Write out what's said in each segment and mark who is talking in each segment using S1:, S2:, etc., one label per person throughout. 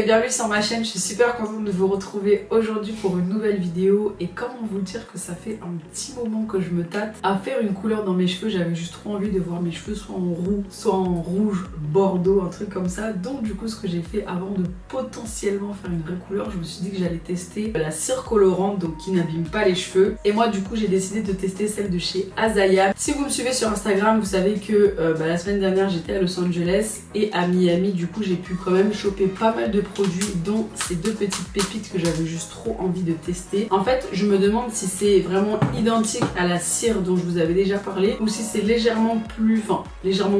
S1: bienvenue sur ma chaîne, je suis super contente de vous retrouver aujourd'hui pour une nouvelle vidéo. Et comment vous dire que ça fait un petit moment que je me tâte à faire une couleur dans mes cheveux. J'avais juste trop envie de voir mes cheveux soit en roux, soit en rouge, bordeaux, un truc comme ça. Donc du coup ce que j'ai fait avant de potentiellement faire une vraie couleur, je me suis dit que j'allais tester la cire colorante, donc qui n'abîme pas les cheveux. Et moi du coup j'ai décidé de tester celle de chez Azaya. Si vous me suivez sur Instagram, vous savez que la semaine dernière j'étais à Los Angeles et à Miami. Du coup j'ai pu quand même choper pas mal de produits, dont ces deux petites pépites que j'avais juste trop envie de tester. En fait je me demande si c'est vraiment identique à la cire dont je vous avais déjà parlé ou si c'est légèrement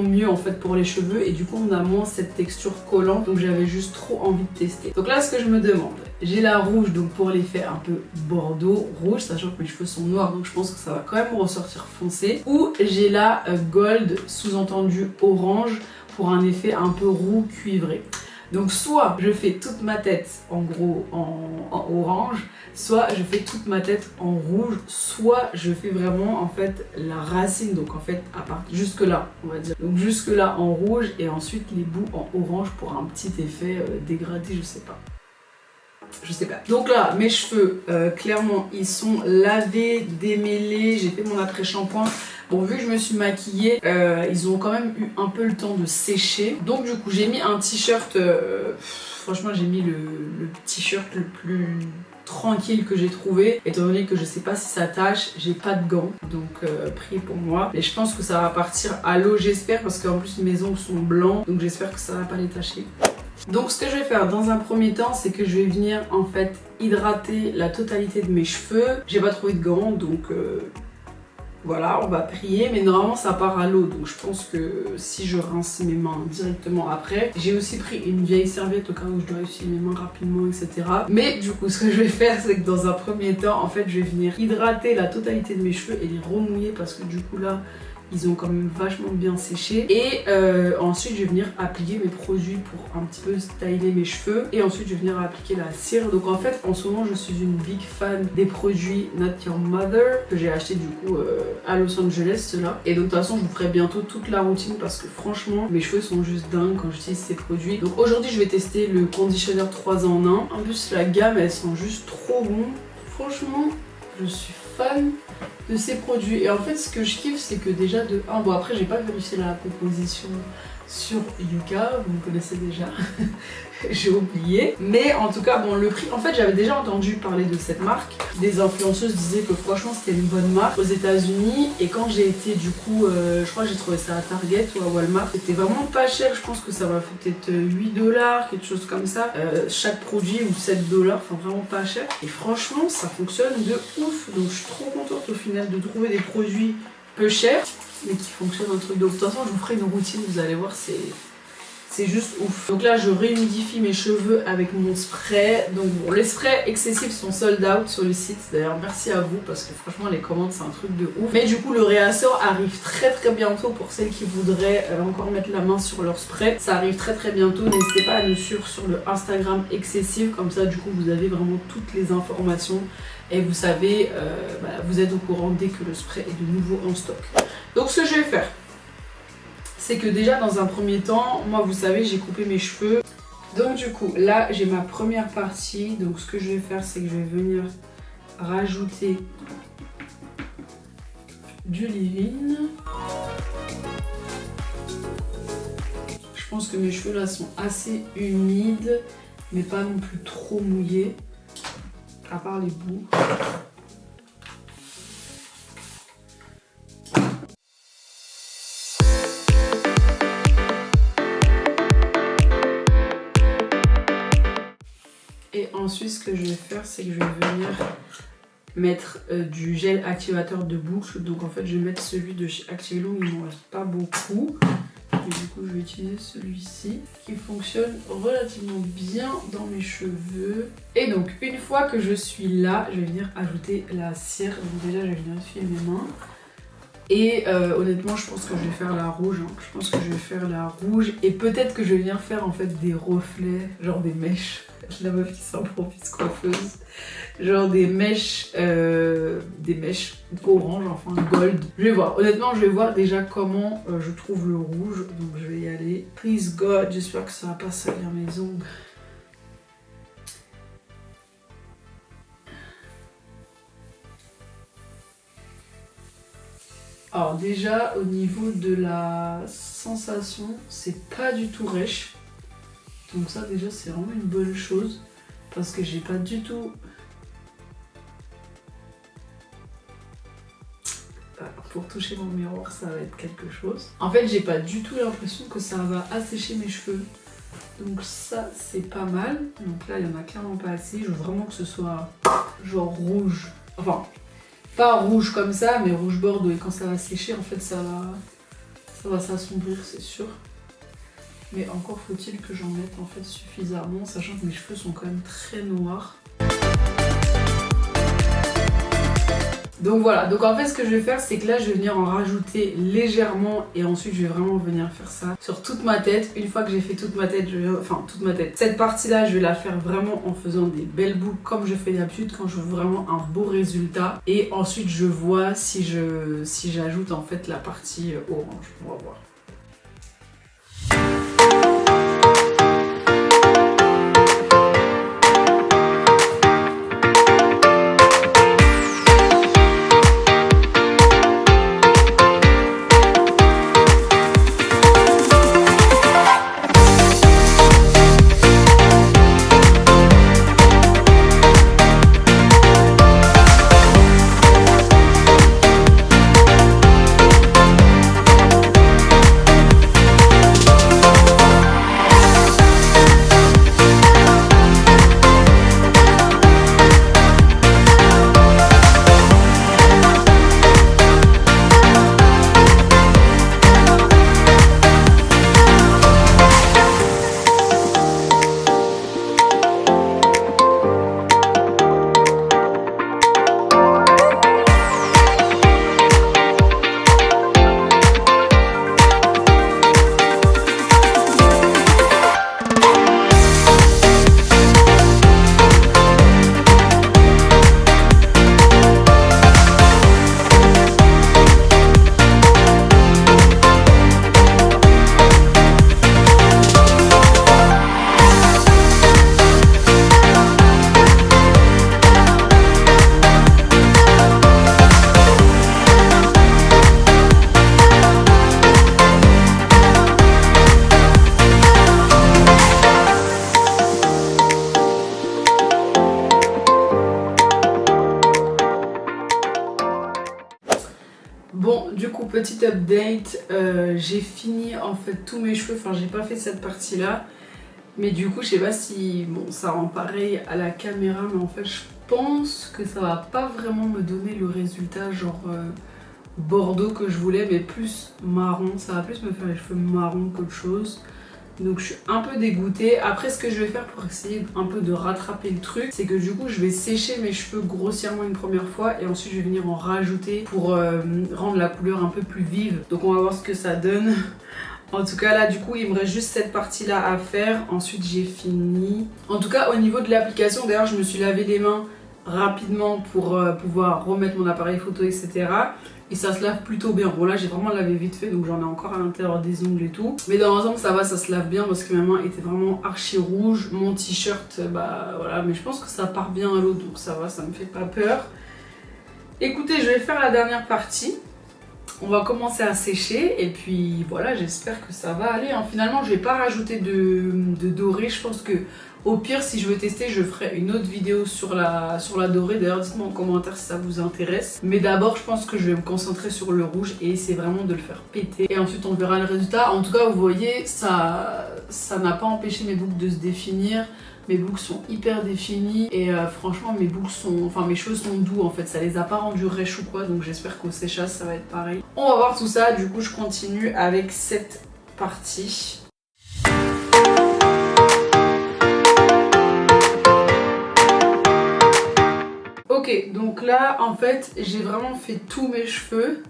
S1: mieux en fait pour les cheveux, et du coup on a moins cette texture collante, donc j'avais juste trop envie de tester. Donc là ce que je me demande, j'ai la rouge donc pour l'effet un peu bordeaux rouge, sachant que mes cheveux sont noirs donc je pense que ça va quand même ressortir foncé, ou j'ai la gold sous-entendu orange pour un effet un peu roux cuivré. Donc soit je fais toute ma tête en gros en orange, soit je fais toute ma tête en rouge, soit je fais vraiment en fait la racine, donc en fait à part jusque là on va dire, donc jusque là en rouge et ensuite les bouts en orange pour un petit effet dégradé, je sais pas. Donc là mes cheveux clairement ils sont lavés, démêlés, j'ai fait mon après shampoing. Bon, vu que je me suis maquillée, ils ont quand même eu un peu le temps de sécher. Donc du coup j'ai mis un t-shirt, franchement j'ai mis le t-shirt le plus tranquille que j'ai trouvé, étant donné que je sais pas si ça tâche, j'ai pas de gants, donc pris pour moi. Et je pense que ça va partir à l'eau, j'espère, parce qu'en plus mes ongles sont blancs, donc j'espère que ça va pas les tacher. Donc ce que je vais faire dans un premier temps, c'est que je vais venir en fait hydrater la totalité de mes cheveux. J'ai pas trouvé de gants, donc voilà, on va prier, mais normalement ça part à l'eau, donc je pense que si je rince mes mains directement après. J'ai aussi pris une vieille serviette au cas où je dois essuyer mes mains rapidement, etc. Mais du coup ce que je vais faire, c'est que dans un premier temps, en fait je vais venir hydrater la totalité de mes cheveux et les remouiller, parce que du coup là ils ont quand même vachement bien séché. Et ensuite je vais venir appliquer mes produits pour un petit peu styler mes cheveux. Et ensuite je vais venir appliquer la cire. Donc en fait en ce moment je suis une big fan des produits Not Your Mother que j'ai acheté du coup à Los Angeles, ceux-là. Et donc de toute façon je vous ferai bientôt toute la routine, parce que franchement mes cheveux sont juste dingues quand j'utilise ces produits. Donc aujourd'hui je vais tester le conditioner 3 en 1. En plus la gamme elle sent juste trop bon. Franchement je suis fan de ces produits. Et en fait ce que je kiffe c'est que déjà de 1, bon après j'ai pas vérifié la composition sur Yuka, vous me connaissez déjà, j'ai oublié, mais en tout cas bon le prix, en fait j'avais déjà entendu parler de cette marque, des influenceuses disaient que franchement c'était une bonne marque aux États-Unis, et quand j'ai été du coup je crois que j'ai trouvé ça à Target ou à Walmart, c'était vraiment pas cher, je pense que ça m'a fait peut-être 8$, quelque chose comme ça, chaque produit, ou 7$, enfin vraiment pas cher, et franchement ça fonctionne de ouf. Donc je suis trop contente au final de trouver des produits peu chers mais qui fonctionnent un truc. Donc de toute façon je vous ferai une routine, vous allez voir, c'est juste ouf. Donc là je réhumidifie mes cheveux avec mon spray. Donc bon, les sprays excessifs sont sold out sur le site, d'ailleurs merci à vous parce que franchement les commandes c'est un truc de ouf. Mais du coup le réassort arrive très bientôt pour celles qui voudraient encore mettre la main sur leur spray. Ça arrive très bientôt, n'hésitez pas à nous suivre sur le Instagram excessif, comme ça du coup vous avez vraiment toutes les informations et vous savez, vous êtes au courant dès que le spray est de nouveau en stock. Donc ce que je vais faire, c'est que déjà dans un premier temps, moi vous savez j'ai coupé mes cheveux. Donc du coup là j'ai ma première partie. Donc ce que je vais faire c'est que je vais venir rajouter du leave-in. Je pense que mes cheveux là sont assez humides mais pas non plus trop mouillés, à part les bouts. Et ensuite ce que je vais faire c'est que je vais venir mettre du gel activateur de boucle. Donc en fait je vais mettre celui de chez Activlong, il m'en reste pas beaucoup. Et du coup je vais utiliser celui-ci qui fonctionne relativement bien dans mes cheveux. Et donc une fois que je suis là, je vais venir ajouter la cire. Donc déjà je vais venir essuyer mes mains. Et honnêtement je pense que je vais faire la rouge, hein. Je pense que je vais faire la rouge et peut-être que je vais venir faire en fait des reflets, genre des mèches. La meuf qui s'improvise coiffeuse, genre des mèches orange, enfin gold. Je vais voir, honnêtement je vais voir déjà comment je trouve le rouge, donc je vais y aller. Please God, j'espère que ça va pas salir mes ongles. Alors déjà au niveau de la sensation, c'est pas du tout rêche. Donc ça déjà c'est vraiment une bonne chose parce que j'ai pas du tout... Pour toucher mon miroir ça va être quelque chose. En fait j'ai pas du tout l'impression que ça va assécher mes cheveux. Donc ça c'est pas mal. Donc là il y en a clairement pas assez. Je veux vraiment que ce soit genre rouge. Enfin pas rouge comme ça mais rouge bordeaux. Et quand ça va sécher en fait ça va s'assombrir c'est sûr. Mais encore faut-il que j'en mette en fait suffisamment, sachant que mes cheveux sont quand même très noirs. Donc voilà, donc en fait ce que je vais faire c'est que là je vais venir en rajouter légèrement et ensuite je vais vraiment venir faire ça sur toute ma tête. Une fois que j'ai fait toute ma tête, cette partie là je vais la faire vraiment en faisant des belles boucles comme je fais d'habitude quand je veux vraiment un beau résultat. Et ensuite je vois si j'ajoute en fait la partie orange, on va voir. Bon, du coup, petit update, j'ai fini en fait tous mes cheveux, enfin j'ai pas fait cette partie là, mais du coup je sais pas si bon ça rend pareil à la caméra, mais en fait je pense que ça va pas vraiment me donner le résultat genre bordeaux que je voulais, mais plus marron, ça va plus me faire les cheveux marron qu'autre chose. Donc je suis un peu dégoûtée. Après ce que je vais faire pour essayer un peu de rattraper le truc, c'est que du coup je vais sécher mes cheveux grossièrement une première fois et ensuite je vais venir en rajouter pour rendre la couleur un peu plus vive. Donc on va voir ce que ça donne. En tout cas là du coup il me reste juste cette partie là à faire, ensuite j'ai fini. En tout cas au niveau de l'application, d'ailleurs je me suis lavé les mains rapidement pour pouvoir remettre mon appareil photo etc. Et ça se lave plutôt bien. Bon là j'ai vraiment lavé vite fait donc j'en ai encore à l'intérieur des ongles et tout. Mais dans l'ensemble ça va, ça se lave bien parce que ma main était vraiment archi rouge. Mon t-shirt bah voilà, mais je pense que ça part bien à l'eau donc ça va, ça me fait pas peur. Écoutez, je vais faire la dernière partie. On va commencer à sécher et puis voilà, j'espère que ça va aller. Finalement je vais pas rajouter de doré, je pense que au pire si je veux tester je ferai une autre vidéo sur la dorée. D'ailleurs dites-moi en commentaire si ça vous intéresse. Mais d'abord je pense que je vais me concentrer sur le rouge et essayer vraiment de le faire péter. Et ensuite on verra le résultat. En tout cas vous voyez ça n'a pas empêché mes boucles de se définir. Mes boucles sont hyper définies et franchement mes cheveux sont doux en fait, ça les a pas rendus rêches ou quoi, donc j'espère qu'au séchage ça va être pareil. On va voir tout ça, du coup je continue avec cette partie. Ok, donc là en fait j'ai vraiment fait tous mes cheveux.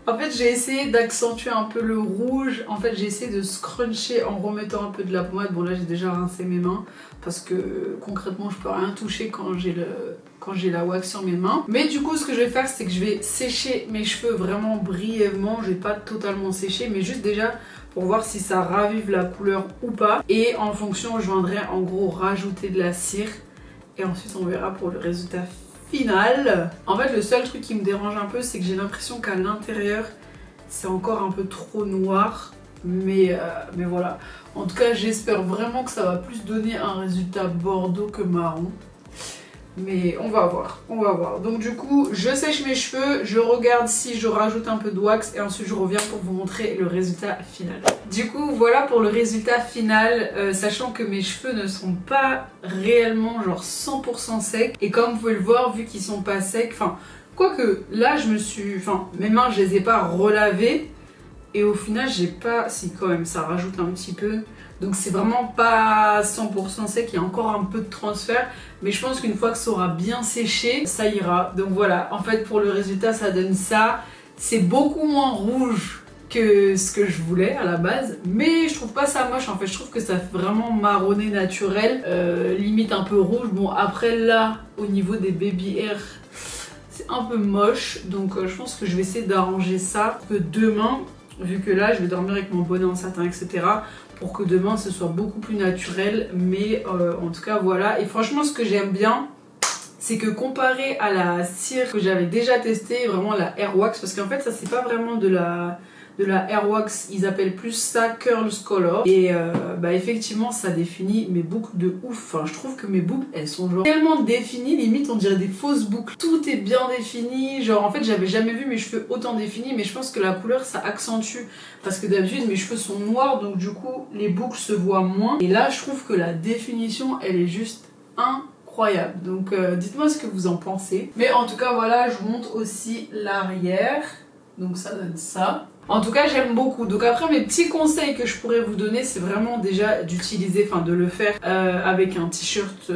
S1: En fait j'ai essayé d'accentuer un peu le rouge, en fait j'ai essayé de scruncher en remettant un peu de la pommade. Bon là j'ai déjà rincé mes mains parce que concrètement je peux rien toucher quand j'ai la wax sur mes mains. Mais du coup ce que je vais faire c'est que je vais sécher mes cheveux vraiment brièvement, je vais pas totalement sécher mais juste déjà pour voir si ça ravive la couleur ou pas. Et en fonction je viendrai en gros rajouter de la cire et ensuite on verra pour le résultat final. En fait le seul truc qui me dérange un peu c'est que j'ai l'impression qu'à l'intérieur c'est encore un peu trop noir. Mais voilà. En tout cas j'espère vraiment que ça va plus donner un résultat bordeaux que marron. Mais on va voir, on va voir. Donc du coup, je sèche mes cheveux, je regarde si je rajoute un peu de wax et ensuite je reviens pour vous montrer le résultat final. Du coup, voilà pour le résultat final, sachant que mes cheveux ne sont pas réellement genre 100% secs. Et comme vous pouvez le voir, vu qu'ils sont pas secs, enfin, quoique là je me suis... Enfin, mes mains je les ai pas relavées. Et au final, j'ai pas... Si quand même, ça rajoute un petit peu. Donc c'est vraiment pas 100% sec, il y a encore un peu de transfert. Mais je pense qu'une fois que ça aura bien séché, ça ira. Donc voilà, en fait pour le résultat, ça donne ça. C'est beaucoup moins rouge que ce que je voulais à la base. Mais je trouve pas ça moche, en fait. Je trouve que ça fait vraiment marronné naturel. Limite un peu rouge. Bon, après là, au niveau des baby hair... c'est un peu moche. Donc je pense que je vais essayer d'arranger ça. Que demain... Vu que là je vais dormir avec mon bonnet en satin etc, pour que demain ce soit beaucoup plus naturel. Mais en tout cas voilà. Et franchement ce que j'aime bien c'est que comparé à la cire que j'avais déjà testée, vraiment la Airwax, parce qu'en fait ça c'est pas vraiment de la Airwax, ils appellent plus ça Curls Color. Et bah effectivement ça définit mes boucles de ouf. Enfin je trouve que mes boucles elles sont genre tellement définies, limite on dirait des fausses boucles. Tout est bien défini, genre en fait j'avais jamais vu mes cheveux autant définis, mais je pense que la couleur ça accentue. Parce que d'habitude mes cheveux sont noirs, donc du coup les boucles se voient moins. Et là je trouve que la définition elle est juste incroyable. Donc dites-moi ce que vous en pensez. Mais en tout cas voilà, je vous montre aussi l'arrière. Donc ça donne ça. En tout cas j'aime beaucoup. Donc après mes petits conseils que je pourrais vous donner c'est vraiment déjà d'utiliser, enfin de le faire avec un t-shirt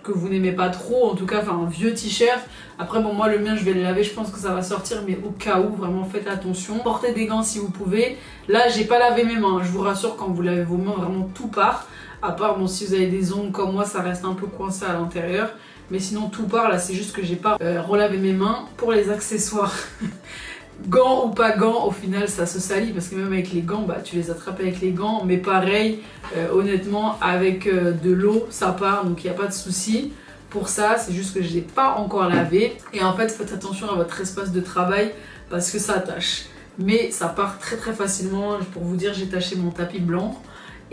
S1: que vous n'aimez pas trop, en tout cas enfin un vieux t-shirt. Après bon moi le mien je vais le laver, je pense que ça va sortir, mais au cas où vraiment faites attention. Portez des gants si vous pouvez. Là j'ai pas lavé mes mains, je vous rassure, quand vous lavez vos mains vraiment tout part. À part bon si vous avez des ongles comme moi ça reste un peu coincé à l'intérieur. Mais sinon tout part, là c'est juste que j'ai pas relavé mes mains. Pour les accessoires gants ou pas gants, au final ça se salit parce que même avec les gants, bah tu les attrapes avec les gants, mais pareil, honnêtement avec de l'eau ça part, donc il n'y a pas de souci pour ça. C'est juste que je l'ai pas encore lavé. Et en fait faites attention à votre espace de travail parce que ça tâche, mais ça part très très facilement. Pour vous dire, j'ai taché mon tapis blanc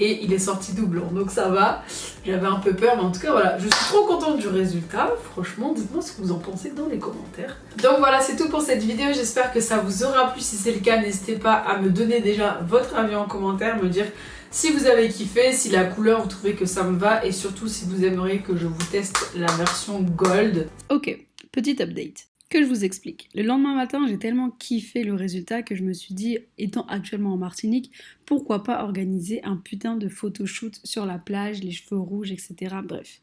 S1: et il est sorti tout blanc, donc ça va. J'avais un peu peur, mais en tout cas voilà, je suis trop contente du résultat. Franchement, dites-moi ce que vous en pensez dans les commentaires. Donc voilà, c'est tout pour cette vidéo, j'espère que ça vous aura plu. Si c'est le cas, n'hésitez pas à me donner déjà votre avis en commentaire, me dire si vous avez kiffé, si la couleur vous trouvez que ça me va, et surtout si vous aimeriez que je vous teste la version gold. Ok, petit update. Que je vous explique. Le lendemain matin, j'ai tellement kiffé le résultat que je me suis dit, étant actuellement en Martinique, pourquoi pas organiser un putain de photoshoot sur la plage, les cheveux rouges, etc. Bref.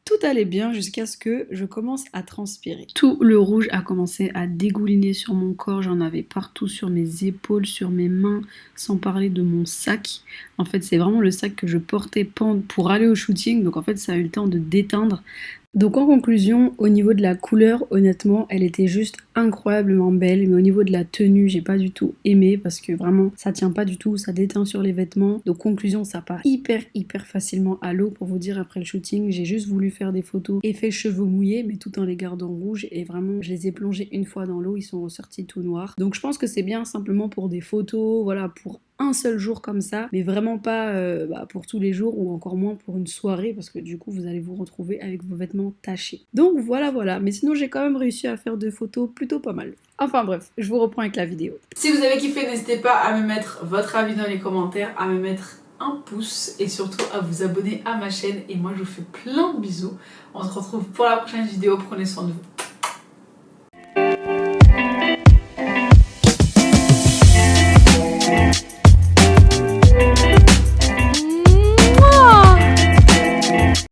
S1: Tout allait bien jusqu'à ce que je commence à transpirer. Tout le rouge a commencé à dégouliner sur mon corps, j'en avais partout sur mes épaules, sur mes mains, sans parler de mon sac. En fait, c'est vraiment le sac que je portais pour aller au shooting, donc en fait, ça a eu le temps de déteindre. Donc en conclusion, au niveau de la couleur, honnêtement, elle était juste incroyablement belle, mais au niveau de la tenue, j'ai pas du tout aimé parce que vraiment, ça tient pas du tout, ça déteint sur les vêtements. Donc conclusion, ça part hyper facilement à l'eau. Pour vous dire, après le shooting, j'ai juste voulu faire des photos effet cheveux mouillés, mais tout en les gardant rouges, et vraiment, je les ai plongés une fois dans l'eau, ils sont ressortis tout noirs. Donc je pense que c'est bien simplement pour des photos, voilà, pour un seul jour comme ça, mais vraiment pas pour tous les jours, ou encore moins pour une soirée, parce que du coup vous allez vous retrouver avec vos vêtements tachés. Donc voilà, mais sinon j'ai quand même réussi à faire des photos plutôt pas mal. Enfin bref, je vous reprends avec la vidéo. Si vous avez kiffé, n'hésitez pas à me mettre votre avis dans les commentaires, à me mettre un pouce et surtout à vous abonner à ma chaîne, et moi je vous fais plein de bisous. On se retrouve pour la prochaine vidéo, prenez soin de vous.